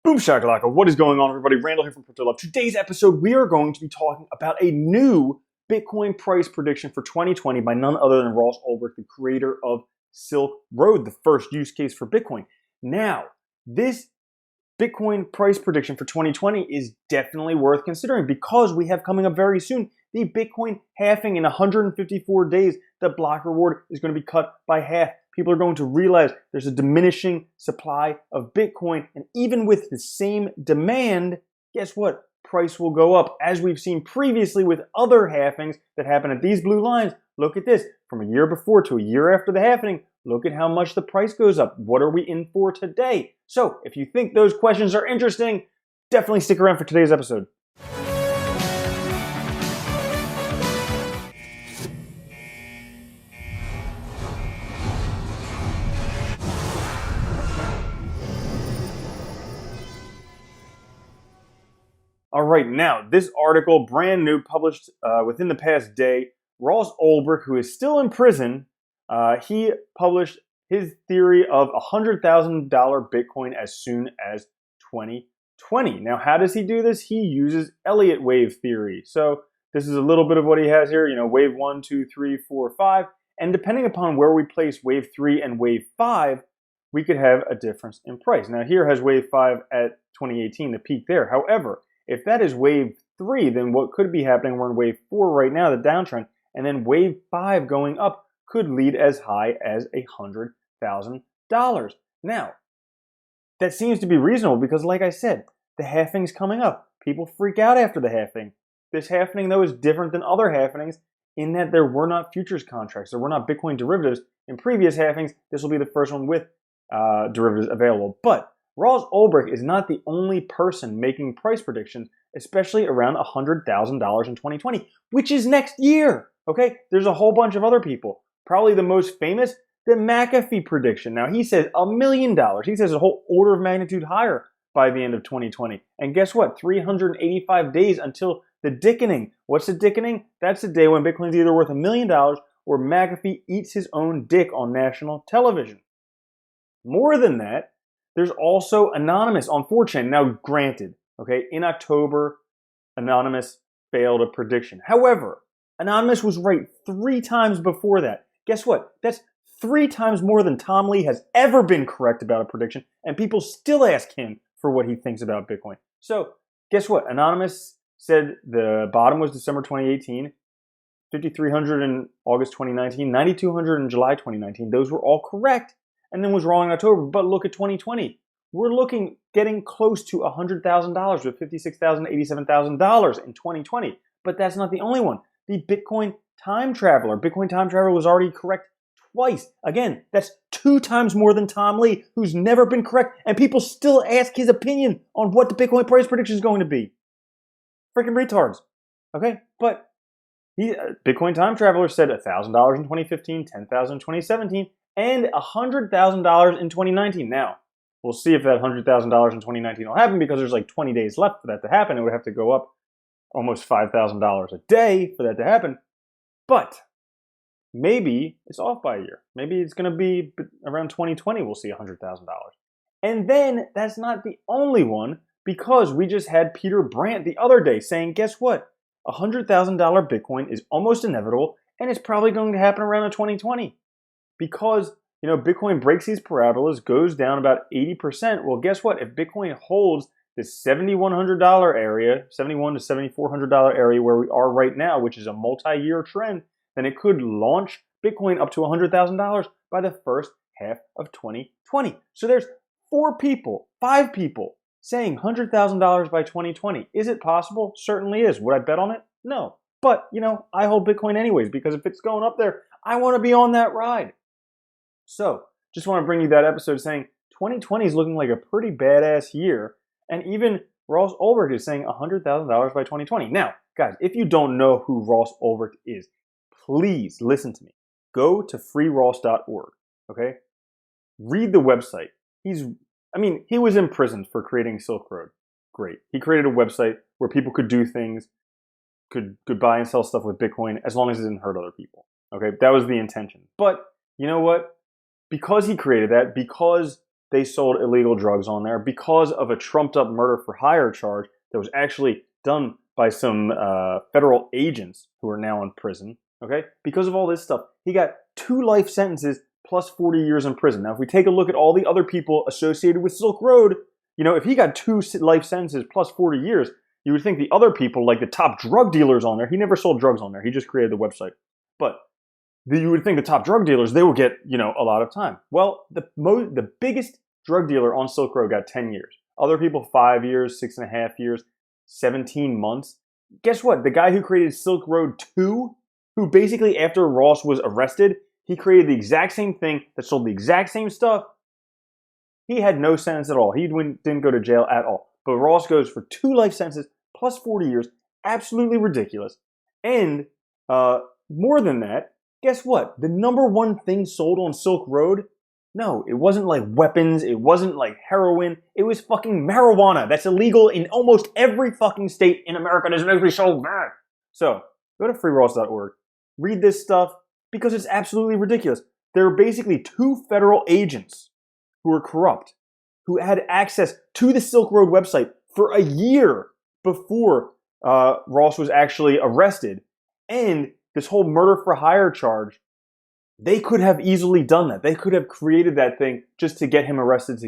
Boom shakalaka, what is going on, everybody? Randall here from Crypto Love. Today's episode, we are going to be talking about a new Bitcoin price prediction for 2020 by none other than Ross Ulbricht, the creator of Silk Road, the first use case for Bitcoin. Now, this Bitcoin price prediction for 2020 is definitely worth considering because we have coming up very soon the Bitcoin halving in 154 days. The block reward is going to be cut by half. People are going to realize there's a diminishing supply of Bitcoin, and even with the same demand, guess what? Price will go up, as we've seen previously with other halvings that happen at these blue lines. Look at this, from a year before to a year after the halving, look at how much the price goes up. What are we in for today? So if you think those questions are interesting, definitely stick around for today's episode. All right, now this article, brand new, published within the past day. Ross Ulbricht, who is still in prison, he published his theory of $100,000 Bitcoin as soon as 2020. Now, how does he do this? He uses Elliot Wave theory. So this is a little bit of what he has here. You know, wave 1, 2, 3, 4, 5, and depending upon where we place wave 3 and wave 5, we could have a difference in price. Now, here has wave 5 at 2018, the peak there. However, if that is wave 3, then what could be happening, we're in wave 4 right now, the downtrend, and then wave 5 going up could lead as high as $100,000. Now, that seems to be reasonable because, like I said, the halving's coming up. People freak out after the halving. This halving, though, is different than other halvings in that there were not futures contracts. There were not Bitcoin derivatives. In previous halvings, this will be the first one with derivatives available. But Ross Ulbricht is not the only person making price predictions, especially around $100,000 in 2020, which is next year. Okay, there's a whole bunch of other people. Probably the most famous, the McAfee prediction. Now, he says $1 million. He says a whole order of magnitude higher by the end of 2020. And guess what? 385 days until the dickening. What's the dickening? That's the day when Bitcoin's either worth $1 million or McAfee eats his own dick on national television. More than that, there's also Anonymous on 4chan. Now, granted, okay, in October, Anonymous failed a prediction. However, Anonymous was right 3 times before that. Guess what? That's 3 times more than Tom Lee has ever been correct about a prediction, and people still ask him for what he thinks about Bitcoin. So, guess what? Anonymous said the bottom was December 2018, 5,300 in August 2019, 9,200 in July 2019. Those were all correct, and then was wrong in October. But look at 2020. We're getting close to $100,000 with $56,000, $87,000 in 2020. But that's not the only one. The Bitcoin time traveler. Bitcoin time traveler was already correct twice. Again, that's 2 times more than Tom Lee, who's never been correct. And people still ask his opinion on what the Bitcoin price prediction is going to be. Freaking retards. Okay, but Bitcoin time traveler said $1,000 in 2015, $10,000 in 2017, and $100,000 in 2019. Now, we'll see if that $100,000 in 2019 will happen because there's like 20 days left for that to happen. It would have to go up almost $5,000 a day for that to happen. But maybe it's off by a year. Maybe it's going to be around 2020 we'll see $100,000. And then that's not the only one because we just had Peter Brant the other day saying, guess what? $100,000 Bitcoin is almost inevitable and it's probably going to happen around 2020. Because, you know, Bitcoin breaks these parabolas, goes down about 80%. Well, guess what? If Bitcoin holds this $7,100 area, $7,100 to $7,400 area where we are right now, which is a multi-year trend, then it could launch Bitcoin up to $100,000 by the first half of 2020. So there's 5 people saying $100,000 by 2020. Is it possible? Certainly is. Would I bet on it? No. But, you know, I hold Bitcoin anyways because if it's going up there, I want to be on that ride. So, just want to bring you that episode saying 2020 is looking like a pretty badass year. And even Ross Ulbricht is saying $100,000 by 2020. Now, guys, if you don't know who Ross Ulbricht is, please listen to me. Go to freeross.org, okay? Read the website. He was imprisoned for creating Silk Road. Great. He created a website where people could do things, could buy and sell stuff with Bitcoin as long as it didn't hurt other people. Okay, that was the intention. But you know what? Because he created that, because they sold illegal drugs on there because of a trumped-up murder for hire charge that was actually done by some federal agents who are now in prison. Okay, because of all this stuff, he got 2 life sentences plus 40 years in prison. Now, if we take a look at all the other people associated with Silk Road, you know, if he got 2 life sentences plus 40 years, you would think the other people, like the top drug dealers on there, he never sold drugs on there. He just created the website. But you would think the top drug dealers, they will get, you know, a lot of time. Well, the biggest drug dealer on Silk Road got 10 years. Other people, 5 years, 6.5 years, 17 months. Guess what? The guy who created Silk Road 2, who basically after Ross was arrested, he created the exact same thing that sold the exact same stuff. He had no sentence at all. He didn't go to jail at all. But Ross goes for 2 life sentences plus 40 years. Absolutely ridiculous. And more than that, guess what? The #1 thing sold on Silk Road, no, it wasn't like weapons. It wasn't like heroin. It was fucking marijuana. That's illegal in almost every fucking state in America. Doesn't make me so bad. So go to freeross.org. Read this stuff because it's absolutely ridiculous. There are basically 2 federal agents who were corrupt, who had access to the Silk Road website for a year before Ross was actually arrested. And this whole murder for hire charge, they could have easily done that. They could have created that thing just to get him arrested,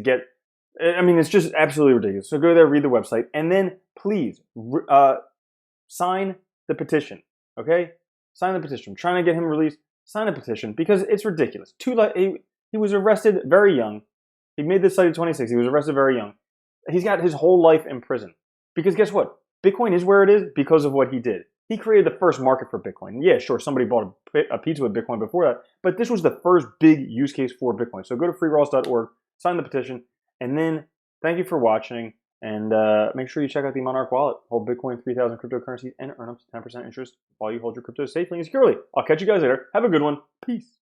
I mean, it's just absolutely ridiculous. So go there, read the website, and then please sign the petition, okay? Sign the petition. I'm trying to get him released. Sign a petition because it's ridiculous. He was arrested very young. He made this site at 26. He was arrested very young. He's got his whole life in prison. Because guess what? Bitcoin is where it is because of what he did. He created the first market for Bitcoin. Yeah, sure, somebody bought a pizza with Bitcoin before that, but this was the first big use case for Bitcoin. So go to freeross.org, sign the petition, and then thank you for watching, and make sure you check out the Monarch wallet. Hold Bitcoin, 3,000 cryptocurrencies, and earn up to 10% interest while you hold your crypto safely and securely. I'll catch you guys later. Have a good one. Peace.